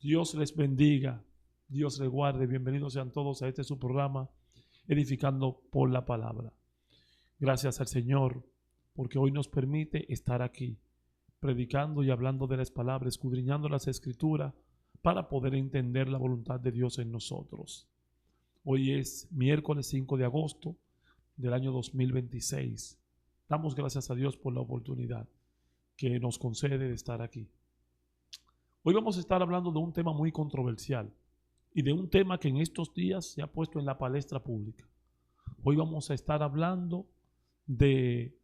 Dios les bendiga, Dios les guarde. Bienvenidos sean todos a este su programa, Edificando por la Palabra. Gracias al Señor, porque hoy nos permite estar aquí, predicando y hablando de las palabras, escudriñando las Escrituras, para poder entender la voluntad de Dios en nosotros. Hoy es miércoles 5 de agosto del año 2026. Damos gracias a Dios por la oportunidad que nos concede de estar aquí. Hoy vamos a estar hablando de un tema muy controversial y de un tema que en estos días se ha puesto en la palestra pública. Hoy vamos a estar hablando de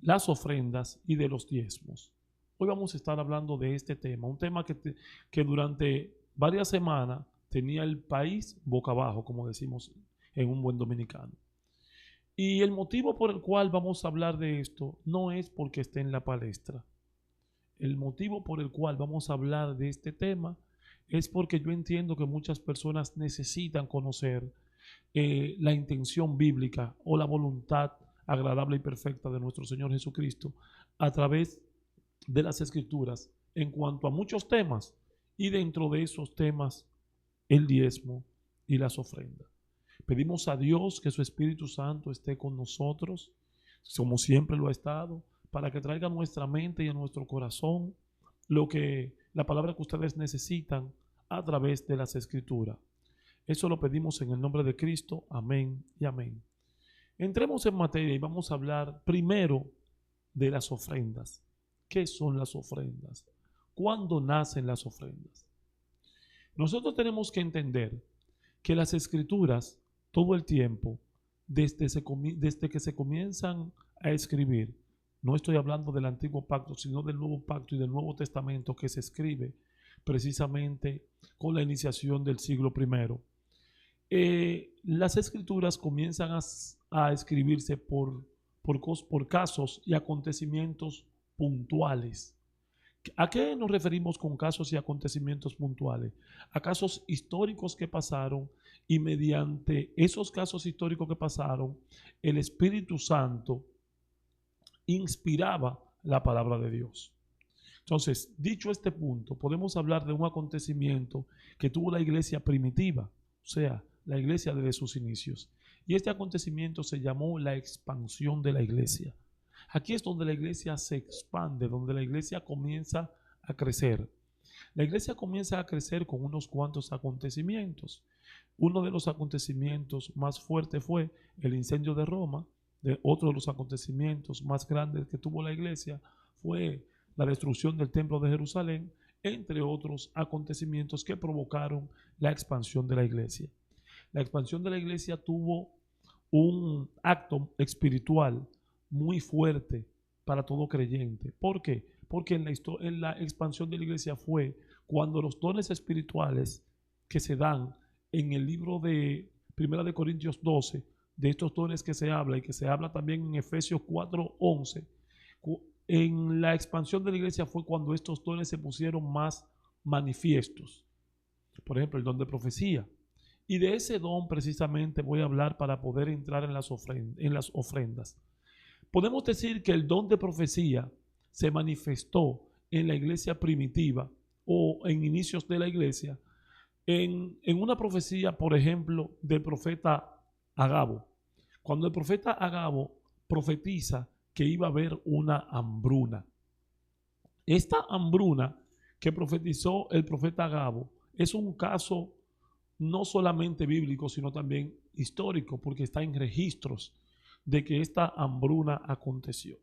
las ofrendas y de los diezmos. Hoy vamos a estar hablando de este tema, un tema que durante varias semanas tenía el país boca abajo, como decimos en un buen dominicano. Y el motivo por el cual vamos a hablar de esto no es porque esté en la palestra. El motivo por el cual vamos a hablar de este tema es porque yo entiendo que muchas personas necesitan conocer la intención bíblica o la voluntad agradable y perfecta de nuestro Señor Jesucristo a través de las Escrituras en cuanto a muchos temas, y dentro de esos temas el diezmo y las ofrendas. Pedimos a Dios que su Espíritu Santo esté con nosotros, como siempre lo ha estado, para que traiga a nuestra mente y a nuestro corazón la palabra que ustedes necesitan a través de las Escrituras. Eso lo pedimos en el nombre de Cristo. Amén y amén. Entremos en materia y vamos a hablar primero de las ofrendas. ¿Qué son las ofrendas? ¿Cuándo nacen las ofrendas? Nosotros tenemos que entender que las Escrituras todo el tiempo, desde que se comienzan a escribir, no estoy hablando del Antiguo Pacto, sino del Nuevo Pacto y del Nuevo Testamento, que se escribe precisamente con la iniciación del siglo I. Las Escrituras comienzan a escribirse por casos y acontecimientos puntuales. ¿A qué nos referimos con casos y acontecimientos puntuales? A casos históricos que pasaron, y mediante esos casos históricos que pasaron, el Espíritu Santo inspiraba la palabra de Dios. Entonces, dicho este punto, podemos hablar de un acontecimiento que tuvo la iglesia primitiva, o sea, la iglesia desde sus inicios. Y este acontecimiento se llamó la expansión de la iglesia. Aquí es donde la iglesia se expande, donde la iglesia comienza a crecer. La iglesia comienza a crecer con unos cuantos acontecimientos. Uno de los acontecimientos más fuertes fue el incendio de Roma. Otro de los acontecimientos más grandes que tuvo la iglesia fue la destrucción del templo de Jerusalén, entre otros acontecimientos que provocaron la expansión de la iglesia. La expansión de la iglesia tuvo un acto espiritual muy fuerte para todo creyente. ¿Por qué? Porque en la expansión de la iglesia fue cuando los dones espirituales que se dan en el libro de 1 de Corintios 12, de estos dones que se habla y que se habla también en Efesios 4:11, en la expansión de la iglesia fue cuando estos dones se pusieron más manifiestos. Por ejemplo, el don de profecía. Y de ese don precisamente voy a hablar para poder entrar en las ofrendas. Podemos decir que el don de profecía se manifestó en la iglesia primitiva o en inicios de la iglesia en una profecía, por ejemplo, del profeta Agabo. Cuando el profeta Agabo profetiza que iba a haber una hambruna. Esta hambruna que profetizó el profeta Agabo es un caso no solamente bíblico, sino también histórico, porque está en registros de que esta hambruna aconteció.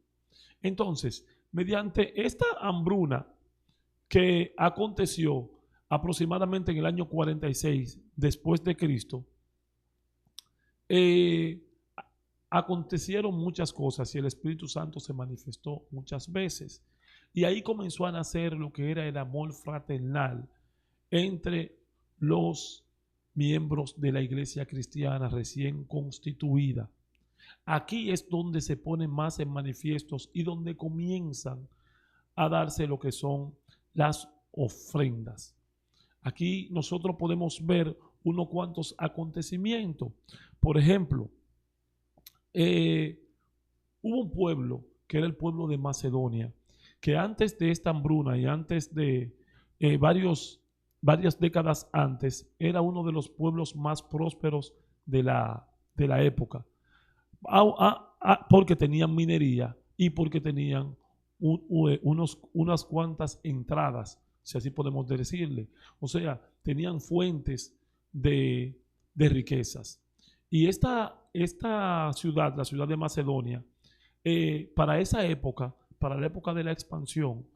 Entonces, mediante esta hambruna que aconteció aproximadamente en el año 46 después de Cristo, acontecieron muchas cosas y el Espíritu Santo se manifestó muchas veces. Y ahí comenzó a nacer lo que era el amor fraternal entre los miembros de la iglesia cristiana recién constituida. Aquí es donde se ponen más en manifiestos y donde comienzan a darse lo que son las ofrendas. Aquí nosotros podemos ver unos cuantos acontecimientos. Por ejemplo, hubo un pueblo que era el pueblo de Macedonia, que antes de esta hambruna y antes de varios varias décadas antes, era uno de los pueblos más prósperos de la época, porque tenían minería y porque tenían unas cuantas entradas, si así podemos decirle. O sea, tenían fuentes de riquezas. Y esta ciudad, la ciudad de Macedonia, para esa época, para la época de la expansión,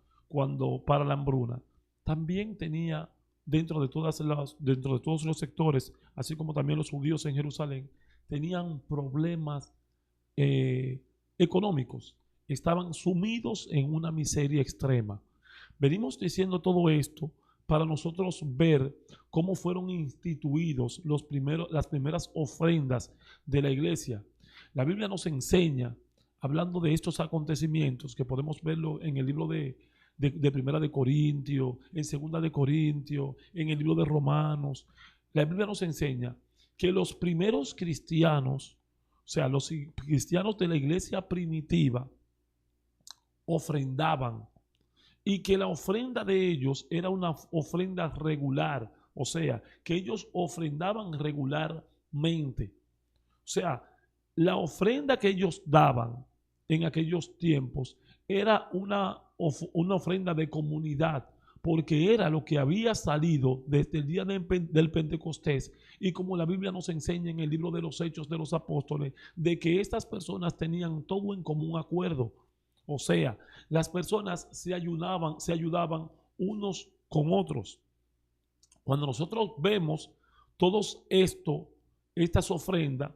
para la hambruna, también tenía dentro de todos los sectores, así como también los judíos en Jerusalén, tenían problemas económicos, estaban sumidos en una miseria extrema. Venimos diciendo todo esto para nosotros ver cómo fueron instituidos las primeras ofrendas de la iglesia. La Biblia nos enseña, hablando de estos acontecimientos, que podemos verlo en el libro de Primera de Corintios, en Segunda de Corintios, en el libro de Romanos. La Biblia nos enseña que los primeros cristianos, o sea, los cristianos de la iglesia primitiva, ofrendaban, y que la ofrenda de ellos era una ofrenda regular, o sea, que ellos ofrendaban regularmente. O sea, la ofrenda que ellos daban en aquellos tiempos era una ofrenda de comunidad, porque era lo que había salido desde el día del Pentecostés, y como la Biblia nos enseña en el libro de los Hechos de los Apóstoles, de que estas personas tenían todo en común acuerdo. O sea, las personas se ayudaban unos con otros. Cuando nosotros vemos todos estas ofrendas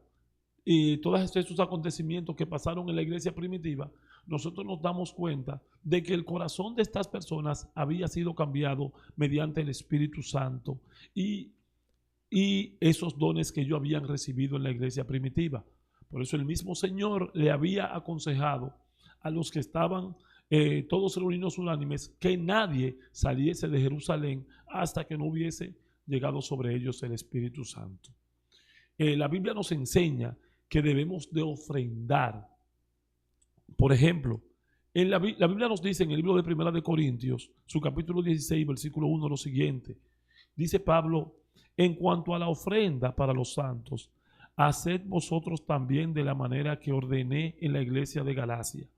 y todos estos acontecimientos que pasaron en la iglesia primitiva, nosotros nos damos cuenta de que el corazón de estas personas había sido cambiado mediante el Espíritu Santo y esos dones que ellos habían recibido en la iglesia primitiva. Por eso el mismo Señor le había aconsejado a los que estaban todos reunidos unánimes que nadie saliese de Jerusalén hasta que no hubiese llegado sobre ellos el Espíritu Santo. La Biblia nos enseña que debemos de ofrendar. Por ejemplo, la Biblia nos dice en el libro de Primera de Corintios, su capítulo 16, versículo 1, lo siguiente. Dice Pablo: en cuanto a la ofrenda para los santos, haced vosotros también de la manera que ordené en la iglesia de Galacia.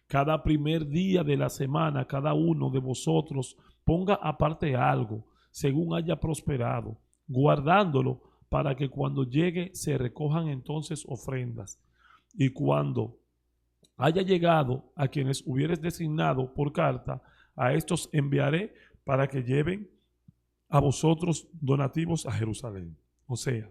Cada primer día de la semana, cada uno de vosotros ponga aparte algo, según haya prosperado, guardándolo para que cuando llegue se recojan entonces ofrendas. Y cuando haya llegado a quienes hubieres designado por carta, a estos enviaré para que lleven a vosotros donativos a Jerusalén. O sea,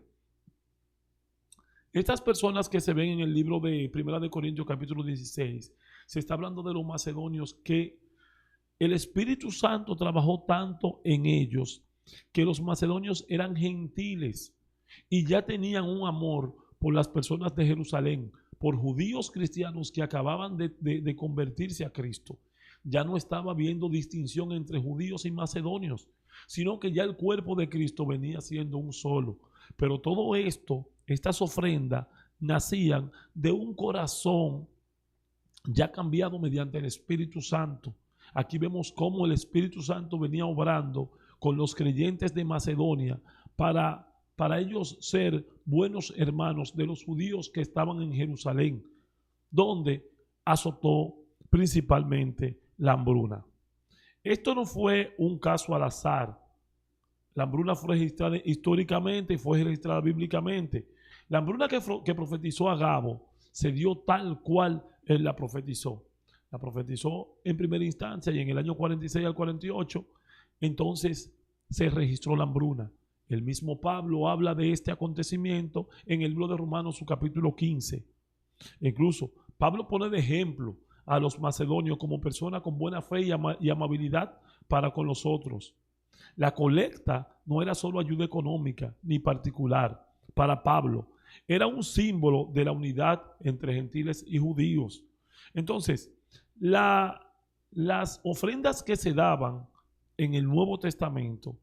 estas personas que se ven en el libro de Primera de Corintios capítulo 16, se está hablando de los macedonios, que el Espíritu Santo trabajó tanto en ellos que los macedonios eran gentiles y ya tenían un amor por las personas de Jerusalén, por judíos cristianos que acababan de convertirse a Cristo. Ya no estaba habiendo distinción entre judíos y macedonios, sino que ya el cuerpo de Cristo venía siendo un solo. Pero todo esto, estas ofrendas, nacían de un corazón ya cambiado mediante el Espíritu Santo. Aquí vemos cómo el Espíritu Santo venía obrando con los creyentes de Macedonia para ellos ser buenos hermanos de los judíos que estaban en Jerusalén, donde azotó principalmente la hambruna. Esto no fue un caso al azar. La hambruna fue registrada históricamente y fue registrada bíblicamente. La hambruna que profetizó Agabo se dio tal cual él la profetizó. La profetizó en primera instancia y en el año 46 al 48, entonces se registró la hambruna. El mismo Pablo habla de este acontecimiento en el libro de Romanos, su capítulo 15. Incluso Pablo pone de ejemplo a los macedonios como personas con buena fe y amabilidad para con los otros. La colecta no era solo ayuda económica ni particular para Pablo, era un símbolo de la unidad entre gentiles y judíos. Entonces, las ofrendas que se daban en el Nuevo Testamento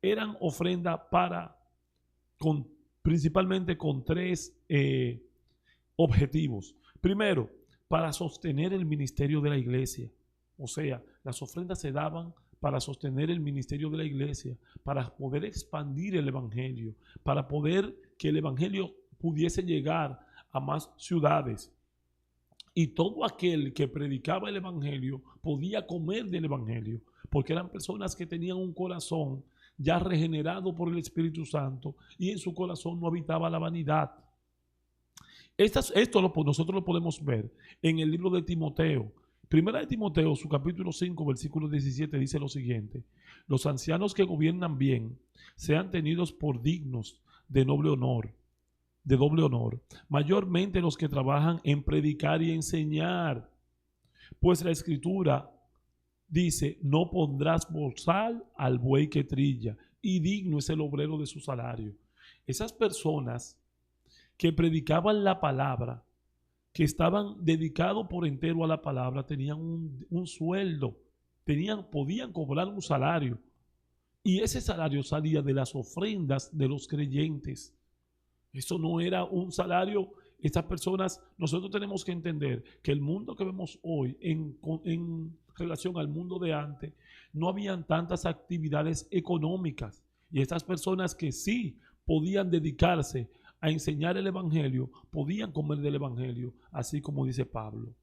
eran ofrendas principalmente con tres objetivos. Primero, para sostener el ministerio de la iglesia. O sea, las ofrendas se daban para sostener el ministerio de la iglesia, para poder expandir el evangelio, para poder que el evangelio pudiese llegar a más ciudades. Y todo aquel que predicaba el evangelio podía comer del evangelio, porque eran personas que tenían un corazón ya regenerado por el Espíritu Santo y en su corazón no habitaba la vanidad. Nosotros lo podemos ver en el libro de Timoteo. Primera de Timoteo, su capítulo 5, versículo 17, dice lo siguiente: los ancianos que gobiernan bien sean tenidos por dignos de doble honor, mayormente los que trabajan en predicar y enseñar, pues la Escritura dice: no pondrás bozal al buey que trilla, y digno es el obrero de su salario. Esas personas que predicaban la palabra, que estaban dedicados por entero a la palabra, tenían un sueldo, podían cobrar un salario, y ese salario salía de las ofrendas de los creyentes. Eso no era un salario. Estas personas, nosotros tenemos que entender que el mundo que vemos hoy en relación al mundo de antes, no habían tantas actividades económicas, y estas personas que sí podían dedicarse a enseñar el evangelio, podían comer del evangelio, así como dice Pablo.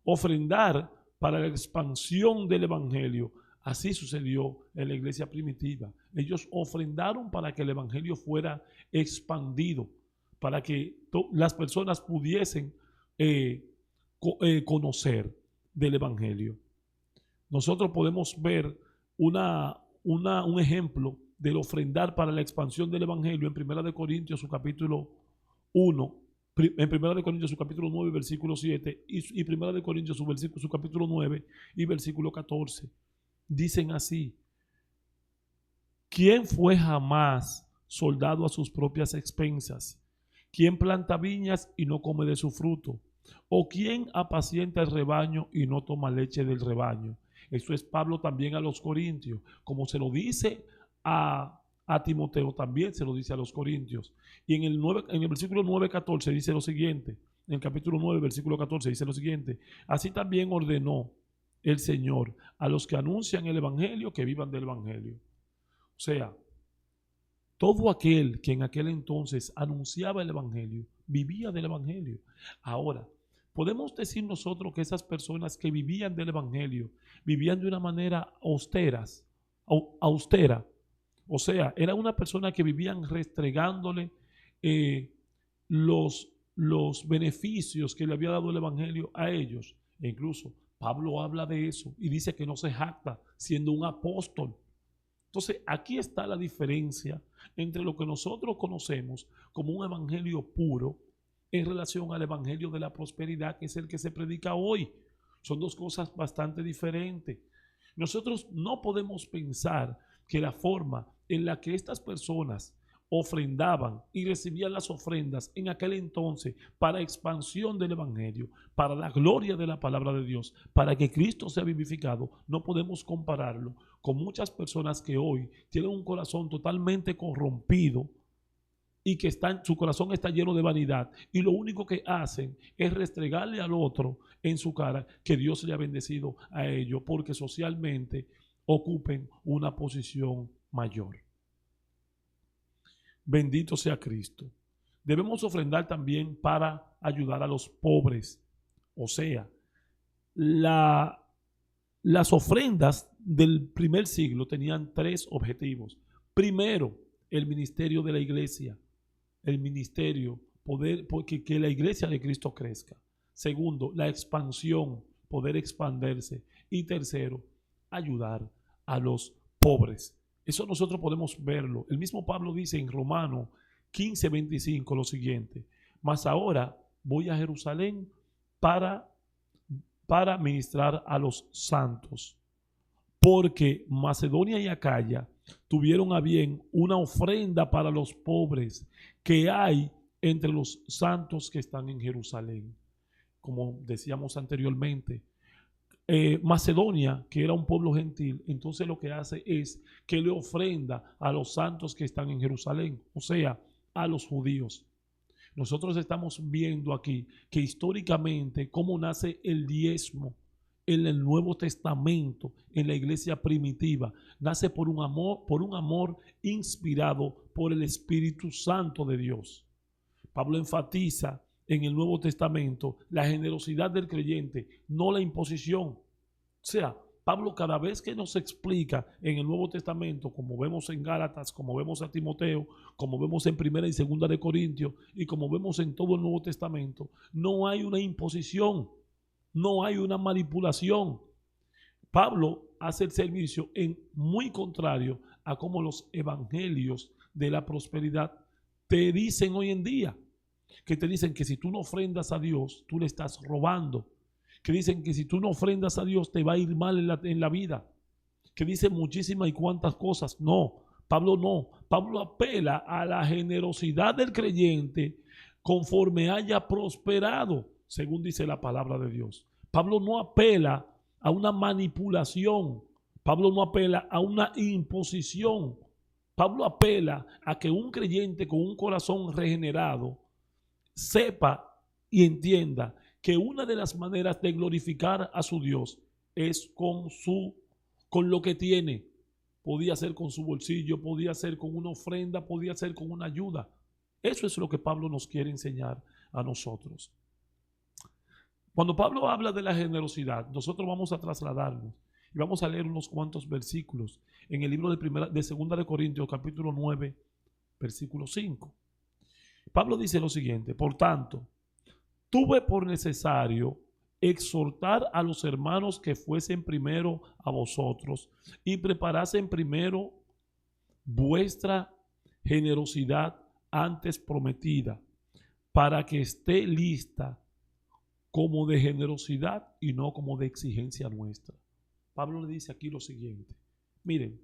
Ofrendar para la expansión del evangelio, así sucedió en la iglesia primitiva. Ellos ofrendaron para que el evangelio fuera expandido, para que las personas pudiesen conocer del evangelio. Nosotros podemos ver un ejemplo del ofrendar para la expansión del evangelio en 1 Corintios su capítulo 1, en 1 Corintios su capítulo 9 versículo 7 y 1 Corintios su capítulo 9 y versículo 14. Dicen así: ¿quién fue jamás soldado a sus propias expensas? ¿Quién planta viñas y no come de su fruto? ¿O quién apacienta el rebaño y no toma leche del rebaño? Eso es Pablo también a los corintios, como se lo dice a Timoteo, también se lo dice a los corintios. Y en el versículo 9:14 dice lo siguiente, en el capítulo 9, versículo 14 dice lo siguiente: así también ordenó el Señor a los que anuncian el evangelio que vivan del evangelio. O sea, todo aquel que en aquel entonces anunciaba el evangelio, vivía del evangelio. Ahora, podemos decir nosotros que esas personas que vivían del evangelio, vivían de una manera austera. O sea, era una persona que vivían restregándole los beneficios que le había dado el evangelio a ellos. E incluso Pablo habla de eso y dice que no se jacta siendo un apóstol. Entonces, aquí está la diferencia entre lo que nosotros conocemos como un evangelio puro en relación al evangelio de la prosperidad, que es el que se predica hoy. Son dos cosas bastante diferentes. Nosotros no podemos pensar que la forma en la que estas personas ofrendaban y recibían las ofrendas en aquel entonces para expansión del evangelio, para la gloria de la palabra de Dios, para que Cristo sea vivificado, no podemos compararlo con muchas personas que hoy tienen un corazón totalmente corrompido y que su corazón está lleno de vanidad, y lo único que hacen es restregarle al otro en su cara que Dios le ha bendecido a ellos porque socialmente ocupen una posición mayor. Bendito sea Cristo. Debemos ofrendar también para ayudar a los pobres. O sea, las ofrendas del primer siglo tenían tres objetivos. Primero, el ministerio de la iglesia. El ministerio, que la iglesia de Cristo crezca. Segundo, la expansión, poder expandirse. Y tercero, ayudar a los pobres. Eso nosotros podemos verlo. El mismo Pablo dice en Romanos 15:25 lo siguiente: mas ahora voy a Jerusalén para ministrar a los santos, porque Macedonia y Acaya tuvieron a bien una ofrenda para los pobres que hay entre los santos que están en Jerusalén. Como decíamos anteriormente, Macedonia, que era un pueblo gentil, entonces lo que hace es que le ofrenda a los santos que están en Jerusalén, o sea, a los judíos. Nosotros estamos viendo aquí que históricamente cómo nace el diezmo en el Nuevo Testamento, en la iglesia primitiva, nace por un amor inspirado por el Espíritu Santo de Dios. Pablo enfatiza en el Nuevo Testamento la generosidad del creyente, no la imposición. O sea, Pablo cada vez que nos explica en el Nuevo Testamento, como vemos en Gálatas, como vemos en Timoteo, como vemos en Primera y Segunda de Corintios y como vemos en todo el Nuevo Testamento, no hay una imposición, no hay una manipulación. Pablo hace el servicio en muy contrario a como los evangelios de la prosperidad te dicen hoy en día, que te dicen que si tú no ofrendas a Dios, tú le estás robando, que dicen que si tú no ofrendas a Dios te va a ir mal en la vida, que dicen muchísimas y cuantas cosas. No, Pablo apela a la generosidad del creyente conforme haya prosperado, según dice la palabra de Dios. Pablo no apela a una manipulación, Pablo no apela a una imposición, Pablo apela a que un creyente con un corazón regenerado sepa y entienda que una de las maneras de glorificar a su Dios es con lo que tiene. Podía ser con su bolsillo, podía ser con una ofrenda, podía ser con una ayuda. Eso es lo que Pablo nos quiere enseñar a nosotros. Cuando Pablo habla de la generosidad, nosotros vamos a trasladarnos y vamos a leer unos cuantos versículos en el libro de Segunda de Corintios, capítulo 9, versículo 5. Pablo dice lo siguiente: por tanto, tuve por necesario exhortar a los hermanos que fuesen primero a vosotros y preparasen primero vuestra generosidad antes prometida, para que esté lista como de generosidad y no como de exigencia nuestra. Pablo le dice aquí lo siguiente: miren,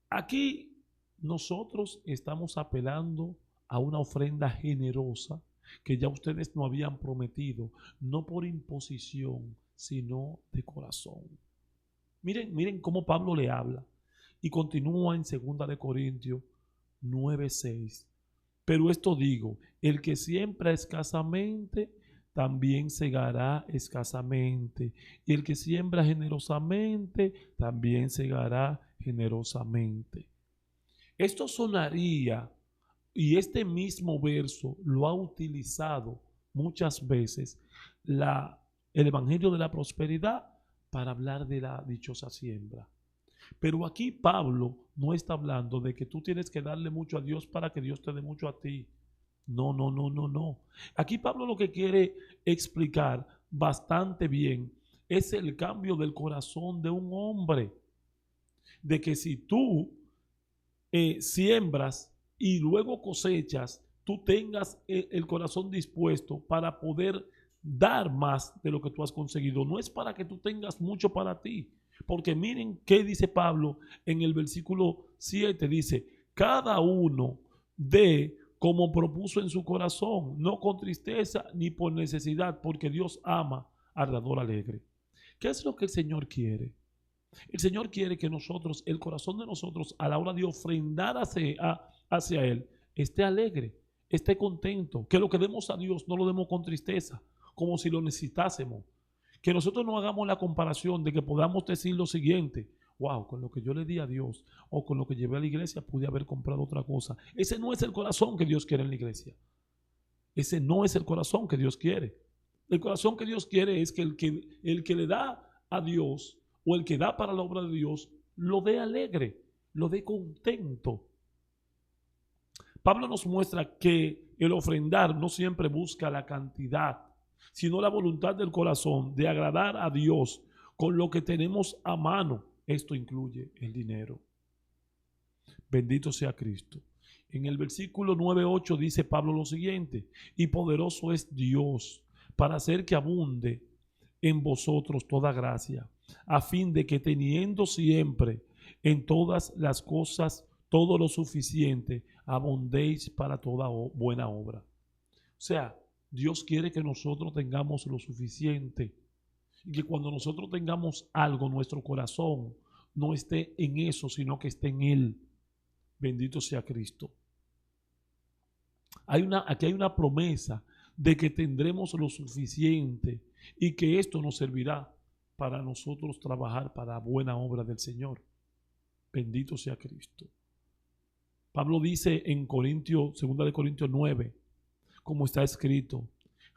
aquí nosotros estamos apelando a una ofrenda generosa que ya ustedes no habían prometido, no por imposición, sino de corazón. Miren cómo Pablo le habla y continúa en 2 de Corintios 9:6. Pero esto digo, el que siembra escasamente, también segará escasamente, y el que siembra generosamente, también segará generosamente. Esto sonaría, y este mismo verso lo ha utilizado muchas veces el Evangelio de la Prosperidad para hablar de la dichosa siembra. Pero aquí Pablo no está hablando de que tú tienes que darle mucho a Dios para que Dios te dé mucho a ti. No. Aquí Pablo lo que quiere explicar bastante bien es el cambio del corazón de un hombre. De que si tú siembras y luego cosechas, tú tengas el corazón dispuesto para poder dar más de lo que tú has conseguido. No es para que tú tengas mucho para ti. Porque miren qué dice Pablo en el versículo 7. Dice, cada uno dé como propuso en su corazón, no con tristeza ni por necesidad, porque Dios ama al dador alegre. ¿Qué es lo que el Señor quiere? El Señor quiere que nosotros, el corazón de nosotros, a la hora de ofrendar hacia Él, esté alegre, esté contento, que lo que demos a Dios no lo demos con tristeza, como si lo necesitásemos. Que nosotros no hagamos la comparación de que podamos decir lo siguiente: wow, con lo que yo le di a Dios o con lo que llevé a la iglesia pude haber comprado otra cosa. Ese no es el corazón que Dios quiere en la iglesia. Ese no es el corazón que Dios quiere. El corazón que Dios quiere es que el que le da a Dios o el que da para la obra de Dios lo dé alegre, lo dé contento. Pablo nos muestra que el ofrendar no siempre busca la cantidad, sino la voluntad del corazón de agradar a Dios con lo que tenemos a mano. Esto incluye el dinero. Bendito sea Cristo. En el versículo 9:8 dice Pablo lo siguiente: y poderoso es Dios para hacer que abunde en vosotros toda gracia, a fin de que teniendo siempre en todas las cosas todo lo suficiente, abundéis para toda buena obra. O sea, Dios quiere que nosotros tengamos lo suficiente y que cuando nosotros tengamos algo, nuestro corazón no esté en eso, sino que esté en Él. Bendito sea Cristo. Aquí hay una promesa de que tendremos lo suficiente y que esto nos servirá para nosotros trabajar para buena obra del Señor. Bendito sea Cristo. Pablo dice en 2 de Corintios 9, como está escrito,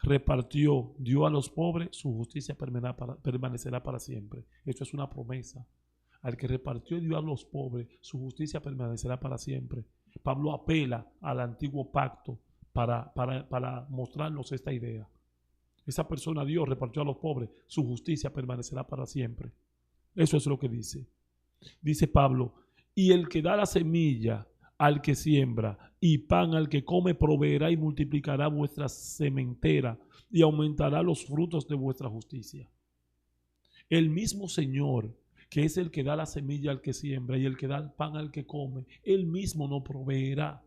repartió, dio a los pobres, su justicia permanecerá para siempre. Esto es una promesa. Al que repartió y dio a los pobres, su justicia permanecerá para siempre. Pablo apela al antiguo pacto para mostrarnos esta idea. Esa persona Dios repartió a los pobres, su justicia permanecerá para siempre. Eso es lo que dice. Dice Pablo, y el que da la semilla al que siembra y pan al que come proveerá y multiplicará vuestra sementera y aumentará los frutos de vuestra justicia. El mismo Señor, que es el que da la semilla al que siembra y el que da el pan al que come, Él mismo nos proveerá.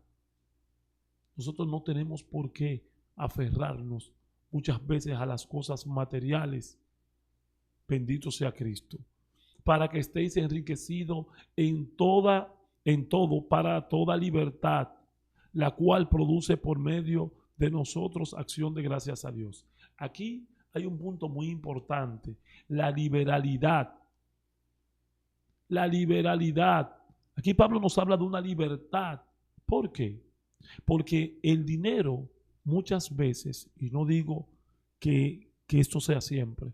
Nosotros no tenemos por qué aferrarnos muchas veces a las cosas materiales. Bendito sea Cristo. Para que estéis enriquecidos en todo, para toda libertad, la cual produce por medio de nosotros acción de gracias a Dios. Aquí hay un punto muy importante, la liberalidad. La liberalidad. Aquí Pablo nos habla de una libertad. ¿Por qué? Porque el dinero muchas veces, y no digo que esto sea siempre,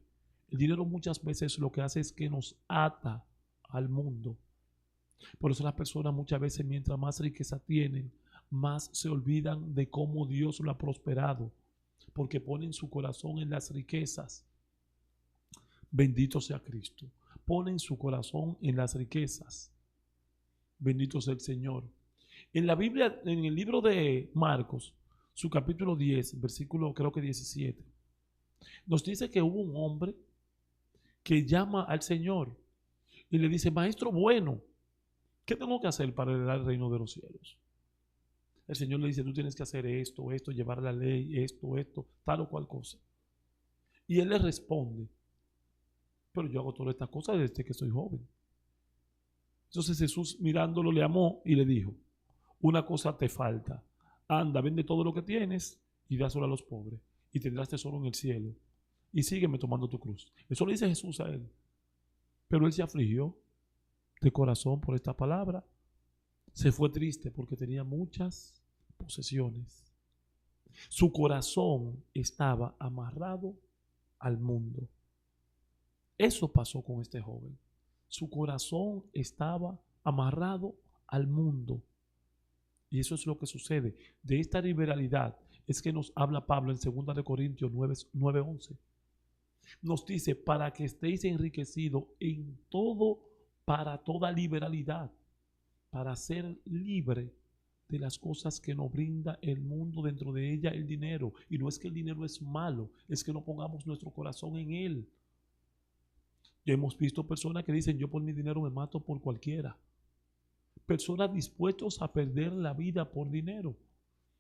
el dinero muchas veces lo que hace es que nos ata al mundo. Por eso las personas muchas veces, mientras más riqueza tienen, más se olvidan de cómo Dios lo ha prosperado, porque ponen su corazón en las riquezas. Bendito sea Cristo. Ponen su corazón en las riquezas. Bendito sea el Señor. En la Biblia, en el libro de Marcos, su capítulo 10, versículo creo que 17, nos dice que hubo un hombre que llama al Señor y le dice, maestro bueno, ¿qué tengo que hacer para heredar el reino de los cielos? El Señor le dice, tú tienes que hacer esto, llevar la ley, esto, tal o cual cosa. Y él le responde, pero yo hago todas estas cosas desde que soy joven. Entonces Jesús mirándolo le amó y le dijo, una cosa te falta, anda, vende todo lo que tienes y dáselo a los pobres y tendrás tesoro en el cielo y sígueme tomando tu cruz. Eso le dice Jesús a él. Pero él se afligió de corazón por esta palabra. Se fue triste porque tenía muchas posesiones. Su corazón estaba amarrado al mundo. Eso pasó con este joven. Su corazón estaba amarrado al mundo. Y eso es lo que sucede. De esta liberalidad es que nos habla Pablo en 2 de Corintios 9:11. Nos dice, para que estéis enriquecidos en todo, para toda liberalidad, para ser libre de las cosas que nos brinda el mundo, dentro de ella el dinero. Y no es que el dinero es malo, es que no pongamos nuestro corazón en él. Ya hemos visto personas que dicen, yo por mi dinero me mato por cualquiera. Personas dispuestas a perder la vida por dinero.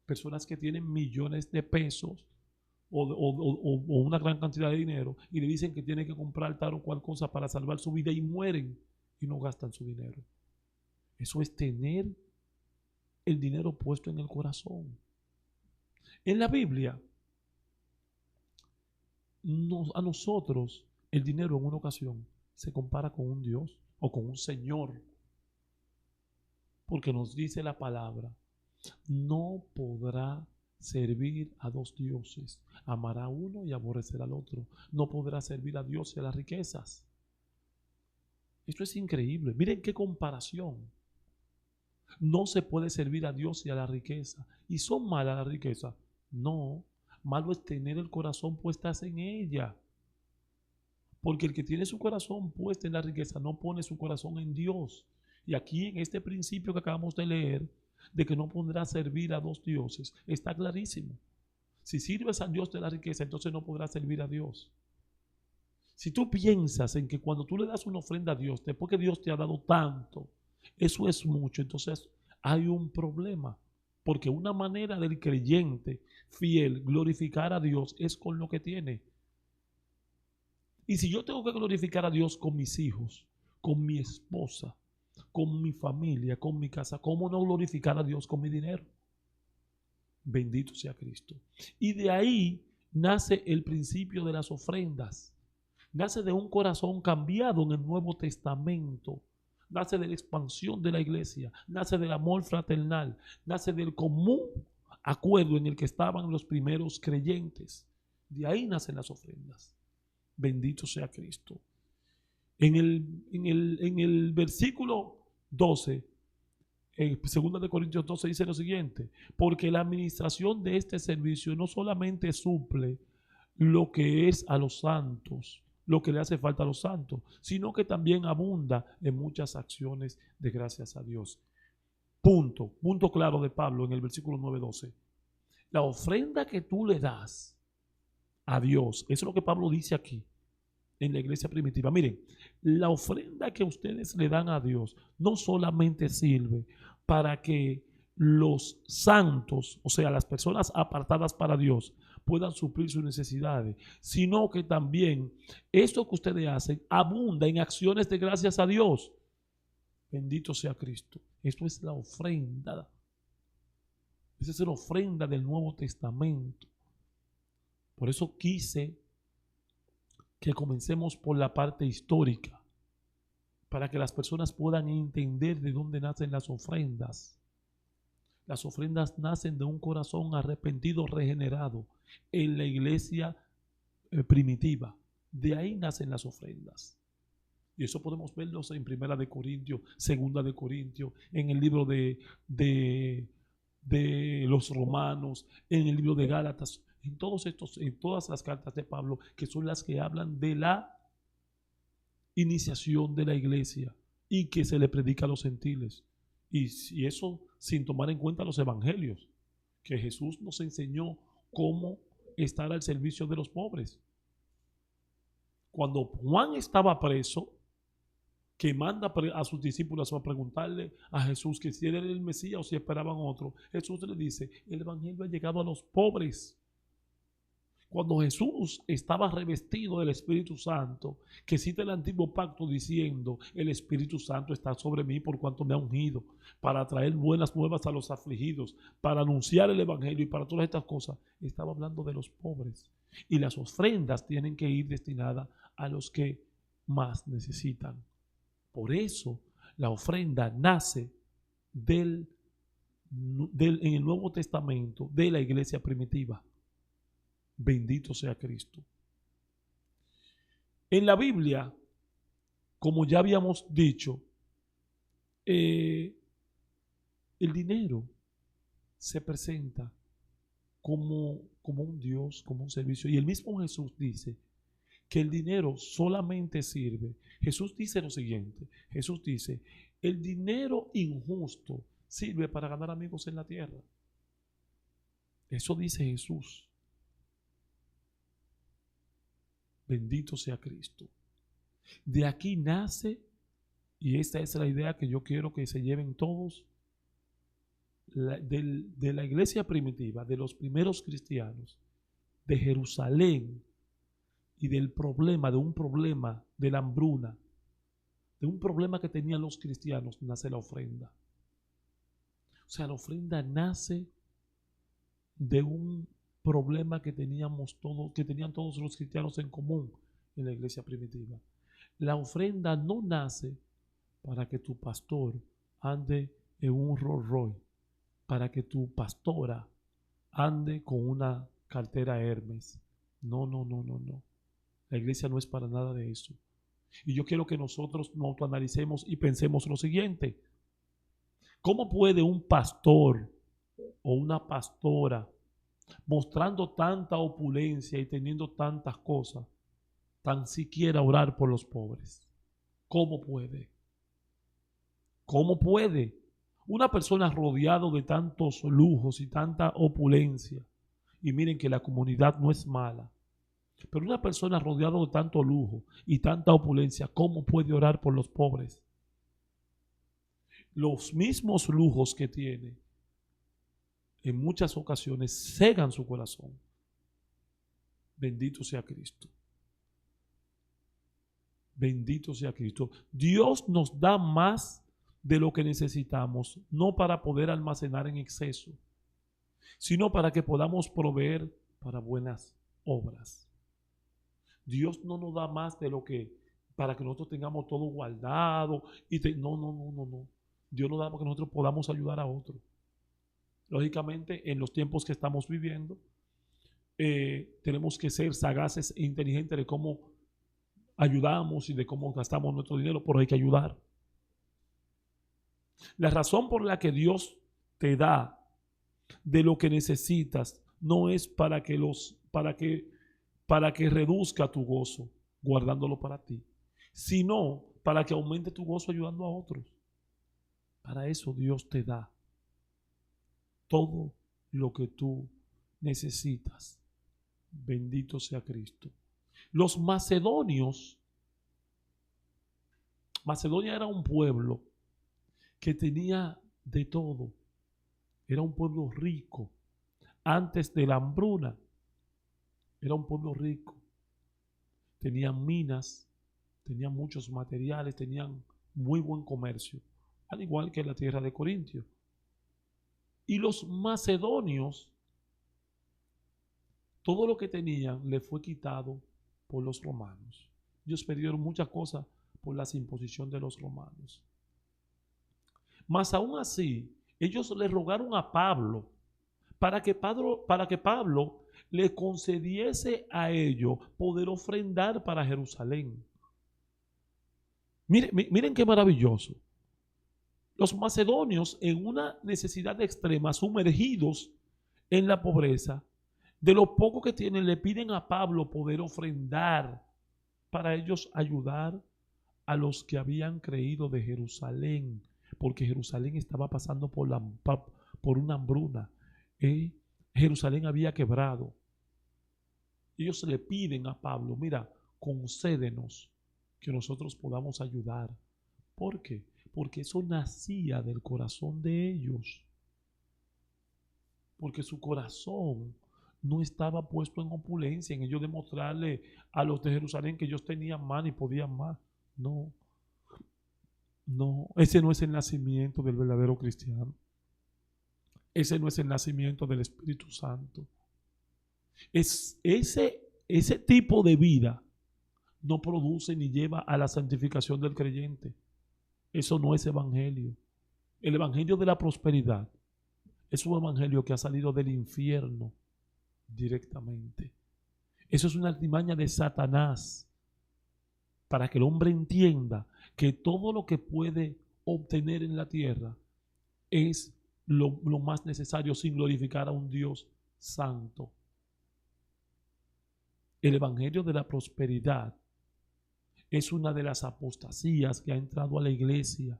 Personas que tienen millones de pesos o una gran cantidad de dinero y le dicen que tienen que comprar tal o cual cosa para salvar su vida y mueren y no gastan su dinero. Eso es tener el dinero puesto en el corazón. En la Biblia, a nosotros el dinero en una ocasión se compara con un Dios o con un Señor. Porque nos dice la palabra, no podrá servir a dos dioses, amará a uno y aborrecerá al otro. No podrá servir a Dios y a las riquezas. Esto es increíble. Miren qué comparación. No se puede servir a Dios y a la riqueza. ¿Y son malas las riquezas? No. Malo es tener el corazón puestas en ella. Porque el que tiene su corazón puesto en la riqueza no pone su corazón en Dios. Y aquí en este principio que acabamos de leer, de que no podrá servir a dos dioses, está clarísimo. Si sirves al Dios de la riqueza, entonces no podrás servir a Dios. Si tú piensas en que cuando tú le das una ofrenda a Dios, después que Dios te ha dado tanto, eso es mucho, entonces hay un problema. Porque una manera del creyente fiel glorificar a Dios es con lo que tiene. Y si yo tengo que glorificar a Dios con mis hijos, con mi esposa, con mi familia, con mi casa, ¿cómo no glorificar a Dios con mi dinero? Bendito sea Cristo. Y de ahí nace el principio de las ofrendas. nace de un corazón cambiado en el Nuevo Testamento, nace de la expansión de la iglesia, nace del amor fraternal, nace del común acuerdo en el que estaban los primeros creyentes. De ahí nacen las ofrendas. Bendito sea Cristo. En el versículo 12, en 2 de Corintios 12 dice lo siguiente: porque la administración de este servicio no solamente suple lo que es a los santos, lo que le hace falta a los santos, sino que también abunda en muchas acciones de gracias a Dios. Punto claro de Pablo en el versículo 9:12. La ofrenda que tú le das a Dios, eso es lo que Pablo dice aquí en la iglesia primitiva. Miren, la ofrenda que ustedes le dan a Dios no solamente sirve para que los santos, o sea, las personas apartadas para Dios, puedan suplir sus necesidades, sino que también esto que ustedes hacen abunda en acciones de gracias a Dios. Bendito sea Cristo. Esto es la ofrenda. Esa es la ofrenda del Nuevo Testamento. Por eso quise que comencemos por la parte histórica, para que las personas puedan entender de dónde nacen las ofrendas. Las ofrendas nacen de un corazón arrepentido, regenerado, en la iglesia primitiva. De ahí nacen las ofrendas. Y eso podemos verlo en 1 de Corintios, 2 de Corintios, en el libro de los Romanos, en el libro de Gálatas, en todas las cartas de Pablo, que son las que hablan de la iniciación de la iglesia y que se le predica a los gentiles. Y eso sin tomar en cuenta los evangelios, que Jesús nos enseñó cómo estar al servicio de los pobres. Cuando Juan estaba preso, que manda a sus discípulos a preguntarle a Jesús que si él era el Mesías o si esperaban otro, Jesús le dice: el evangelio ha llegado a los pobres. Cuando Jesús estaba revestido del Espíritu Santo, que cita el antiguo pacto diciendo: el Espíritu Santo está sobre mí por cuanto me ha ungido para traer buenas nuevas a los afligidos, para anunciar el evangelio y para todas estas cosas, estaba hablando de los pobres. Y las ofrendas tienen que ir destinadas a los que más necesitan. Por eso la ofrenda nace en el Nuevo Testamento de la iglesia primitiva. Bendito sea Cristo. En la Biblia, como ya habíamos dicho, el dinero se presenta como un Dios, como un servicio. Y el mismo Jesús dice que el dinero solamente sirve. Jesús dice lo siguiente: Jesús dice, el dinero injusto sirve para ganar amigos en la tierra. Eso dice Jesús. Bendito sea Cristo. De aquí nace, y esta es la idea que yo quiero que se lleven todos, de la iglesia primitiva, de los primeros cristianos, de Jerusalén, y de un problema de la hambruna, de un problema que tenían los cristianos, nace la ofrenda. O sea, la ofrenda nace de un problema que tenían todos los cristianos en común en la iglesia primitiva. La ofrenda no nace para que tu pastor ande en un Rolls Royce, para que tu pastora ande con una cartera Hermes. No. La iglesia no es para nada de eso. Y yo quiero que nosotros nos autoanalicemos y pensemos lo siguiente: ¿cómo puede un pastor o una pastora, mostrando tanta opulencia y teniendo tantas cosas, tan siquiera orar por los pobres? ¿Cómo puede? ¿Cómo puede una persona rodeada de tantos lujos y tanta opulencia? Y miren que la comunidad no es mala, pero una persona rodeada de tanto lujo y tanta opulencia, ¿cómo puede orar por los pobres? Los mismos lujos que tiene en muchas ocasiones cegan su corazón. Bendito sea Cristo. Bendito sea Cristo. Dios nos da más de lo que necesitamos, no para poder almacenar en exceso, sino para que podamos proveer para buenas obras. Dios no nos da más de lo que, para que nosotros tengamos todo guardado. No. Dios nos da para que nosotros podamos ayudar a otros. Lógicamente, en los tiempos que estamos viviendo, tenemos que ser sagaces e inteligentes de cómo ayudamos y de cómo gastamos nuestro dinero, pero hay que ayudar. La razón por la que Dios te da de lo que necesitas no es para que reduzca tu gozo guardándolo para ti, sino para que aumente tu gozo ayudando a otros. Para eso Dios te da todo lo que tú necesitas. Bendito sea Cristo. Los macedonios, Macedonia era un pueblo que tenía de todo. Era un pueblo rico. Antes de la hambruna, era un pueblo rico. Tenían minas, tenían muchos materiales, tenían muy buen comercio, al igual que la tierra de Corintio. Y los macedonios, todo lo que tenían le fue quitado por los romanos. Ellos perdieron muchas cosas por la imposición de los romanos. Mas aún así, ellos le rogaron a Pablo para que Pablo le concediese a ellos poder ofrendar para Jerusalén. Miren qué maravilloso. Los macedonios, en una necesidad extrema, sumergidos en la pobreza, de lo poco que tienen, le piden a Pablo poder ofrendar para ellos ayudar a los que habían creído de Jerusalén, porque Jerusalén estaba pasando por una hambruna. Jerusalén había quebrado. Ellos le piden a Pablo, mira, concédenos que nosotros podamos ayudar. ¿Por qué? Porque eso nacía del corazón de ellos. Porque su corazón no estaba puesto en opulencia, en ellos demostrarle a los de Jerusalén que ellos tenían más y podían más. No, ese no es el nacimiento del verdadero cristiano. Ese no es el nacimiento del Espíritu Santo. Ese tipo de vida no produce ni lleva a la santificación del creyente. Eso no es evangelio. El evangelio de la prosperidad es un evangelio que ha salido del infierno directamente. Eso es una artimaña de Satanás para que el hombre entienda que todo lo que puede obtener en la tierra es lo más necesario sin glorificar a un Dios santo. El evangelio de la prosperidad es una de las apostasías que ha entrado a la iglesia,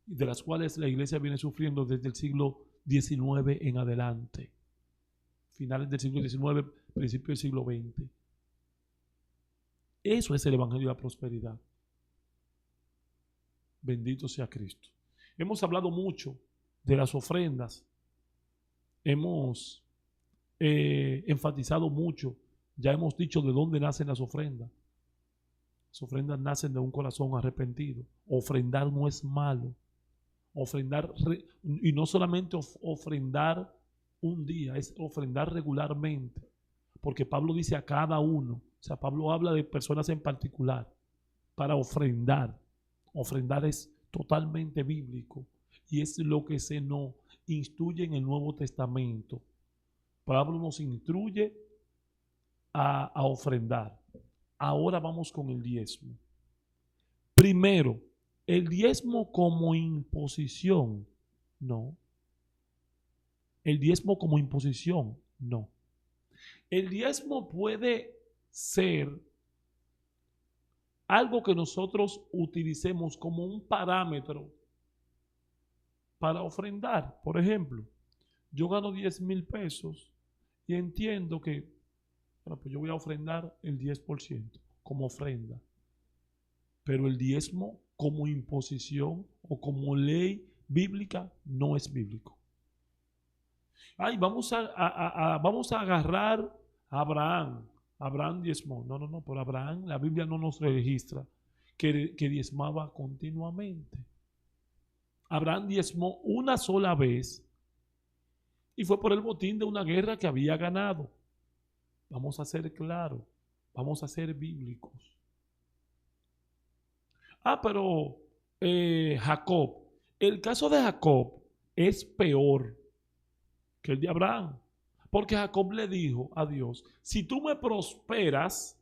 de las cuales la iglesia viene sufriendo desde el siglo XIX en adelante. Finales del siglo XIX, principios del siglo XX. Eso es el evangelio de la prosperidad. Bendito sea Cristo. Hemos hablado mucho de las ofrendas. Hemos enfatizado mucho. Ya hemos dicho de dónde nacen las ofrendas. Las ofrendas nacen de un corazón arrepentido. Ofrendar no es malo. Ofrendar, y no solamente ofrendar un día, es ofrendar regularmente. Porque Pablo dice a cada uno, o sea, Pablo habla de personas en particular para ofrendar. Ofrendar es totalmente bíblico y es lo que se nos instruye en el Nuevo Testamento. Pablo nos instruye a ofrendar. Ahora vamos con el diezmo. Primero, el diezmo como imposición, no. El diezmo como imposición, no. El diezmo puede ser algo que nosotros utilicemos como un parámetro para ofrendar. Por ejemplo, yo gano 10,000 pesos y entiendo que bueno, pues yo voy a ofrendar el 10% como ofrenda. Pero el diezmo como imposición o como ley bíblica no es bíblico. Ay, vamos a agarrar a Abraham. Abraham diezmó. No, por Abraham la Biblia no nos registra que diezmaba continuamente. Abraham diezmó una sola vez y fue por el botín de una guerra que había ganado. Vamos a ser claros. Vamos a ser bíblicos. Pero Jacob. El caso de Jacob es peor que el de Abraham. Porque Jacob le dijo a Dios, si tú me prosperas,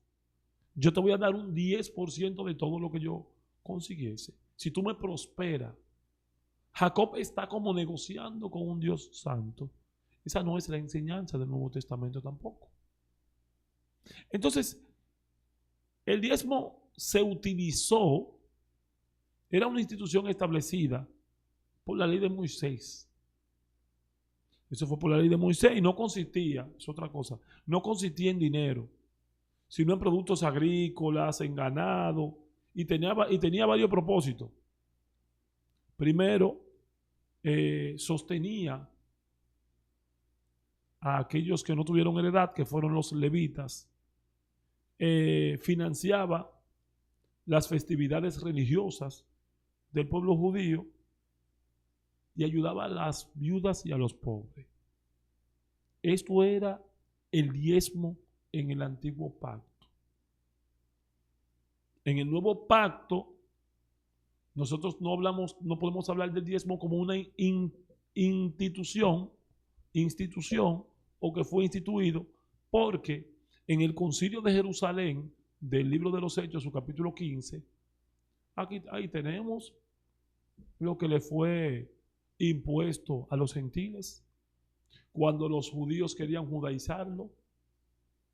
yo te voy a dar un 10% de todo lo que yo consiguiese. Si tú me prosperas. Jacob está como negociando con un Dios santo. Esa no es la enseñanza del Nuevo Testamento tampoco. Entonces, el diezmo se utilizó, era una institución establecida por la ley de Moisés. Eso fue por la ley de Moisés y no consistía, es otra cosa, no consistía en dinero, sino en productos agrícolas, en ganado, y tenía varios propósitos. Primero, sostenía a aquellos que no tuvieron heredad, que fueron los levitas, financiaba las festividades religiosas del pueblo judío y ayudaba a las viudas y a los pobres. Esto era el diezmo en el antiguo pacto. En el nuevo pacto, nosotros no podemos hablar del diezmo como una institución o que fue instituido, porque en el concilio de Jerusalén, del libro de los Hechos, su capítulo 15, ahí tenemos lo que le fue impuesto a los gentiles, cuando los judíos querían judaizarlo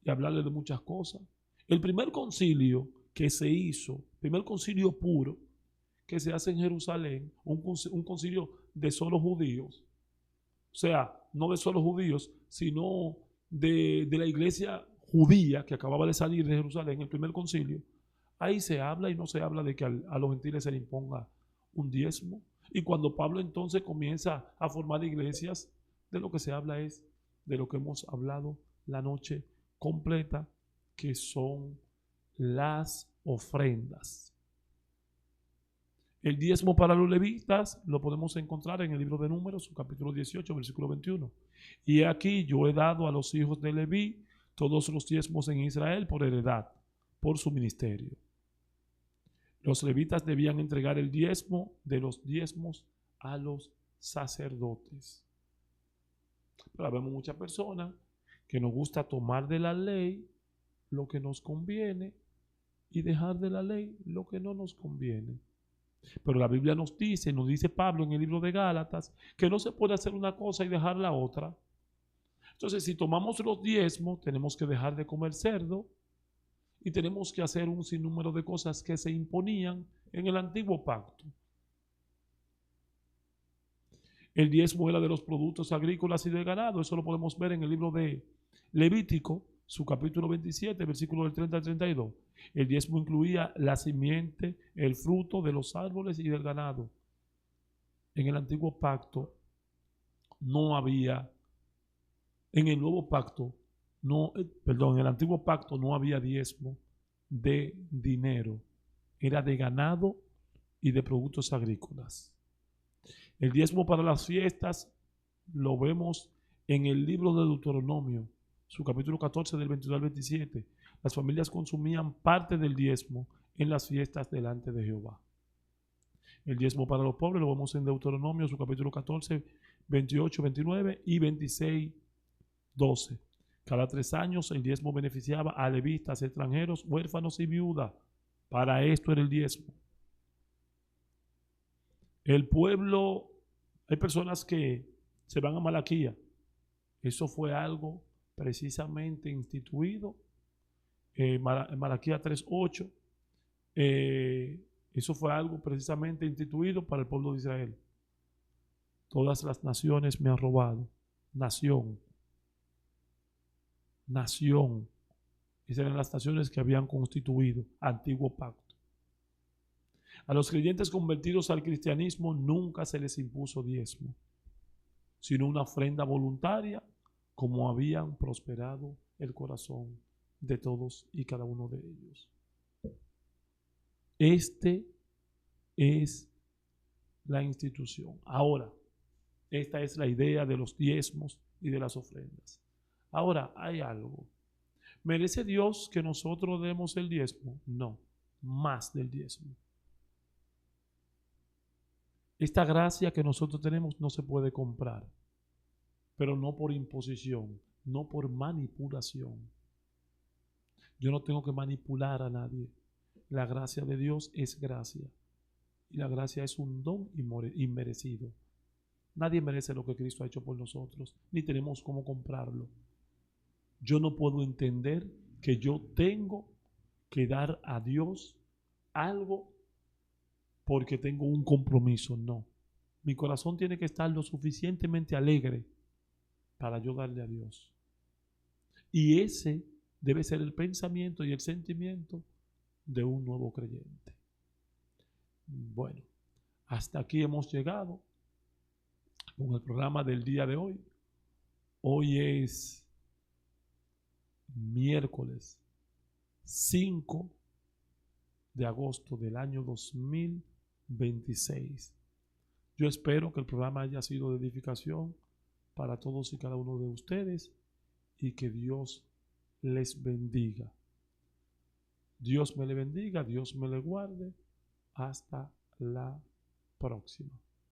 y hablarle de muchas cosas. El primer concilio que se hizo, primer concilio puro, que se hace en Jerusalén, un concilio de solo judíos, o sea, no de solo judíos, sino de la iglesia judía que acababa de salir de Jerusalén, el primer concilio. Ahí se habla y no se habla de que a los gentiles se le imponga un diezmo. Y cuando Pablo entonces comienza a formar iglesias, de lo que se habla es de lo que hemos hablado la noche completa, que son las ofrendas. El diezmo para los levitas lo podemos encontrar en el libro de Números, capítulo 18, versículo 21. Y aquí yo he dado a los hijos de Leví todos los diezmos en Israel por heredad, por su ministerio. Los levitas debían entregar el diezmo de los diezmos a los sacerdotes. Pero vemos muchas personas que nos gusta tomar de la ley lo que nos conviene y dejar de la ley lo que no nos conviene. Pero la Biblia nos dice Pablo en el libro de Gálatas, que no se puede hacer una cosa y dejar la otra. Entonces, si tomamos los diezmos, tenemos que dejar de comer cerdo y tenemos que hacer un sinnúmero de cosas que se imponían en el antiguo pacto. El diezmo era de los productos agrícolas y del ganado. Eso lo podemos ver en el libro de Levítico, su capítulo 27, versículos del 30 al 32. El diezmo incluía la simiente, el fruto de los árboles y del ganado. En el antiguo pacto no había, en el nuevo pacto, en el antiguo pacto no había diezmo de dinero. Era de ganado y de productos agrícolas. El diezmo para las fiestas lo vemos en el libro de Deuteronomio, su capítulo 14 del 22 al 27. Las familias consumían parte del diezmo en las fiestas delante de Jehová. El diezmo para los pobres lo vemos en Deuteronomio, su capítulo 14, 28, 29 y 26, 12. Cada 3 años el diezmo beneficiaba a levitas, extranjeros, huérfanos y viudas. Para esto era el diezmo. El pueblo, hay personas que se van a Malaquía. Eso fue algo precisamente instituido. Malaquía 3:8. Eso fue algo precisamente instituido para el pueblo de Israel. Todas las naciones me han robado. Nación. Esas eran las naciones que habían constituido antiguo pacto. A los creyentes convertidos al cristianismo nunca se les impuso diezmo, sino una ofrenda voluntaria, como habían prosperado el corazón de todos y cada uno de ellos. Este es la institución. Ahora, esta es la idea de los diezmos y de las ofrendas. Ahora, hay algo. ¿Merece Dios que nosotros demos el diezmo? No, más del diezmo. Esta gracia que nosotros tenemos no se puede comprar, pero no por imposición, no por manipulación. Yo no tengo que manipular a nadie. La gracia de Dios es gracia. Y la gracia es un don inmerecido. Nadie merece lo que Cristo ha hecho por nosotros, ni tenemos cómo comprarlo. Yo no puedo entender que yo tengo que dar a Dios algo porque tengo un compromiso. No. Mi corazón tiene que estar lo suficientemente alegre para yo darle a Dios. Y ese debe ser el pensamiento y el sentimiento de un nuevo creyente. Bueno, hasta aquí hemos llegado con el programa del día de hoy. Hoy es miércoles 5 de agosto del año 2026. Yo espero que el programa haya sido de edificación para todos y cada uno de ustedes y que Dios les bendiga. Dios me le bendiga, Dios me le guarde. Hasta la próxima.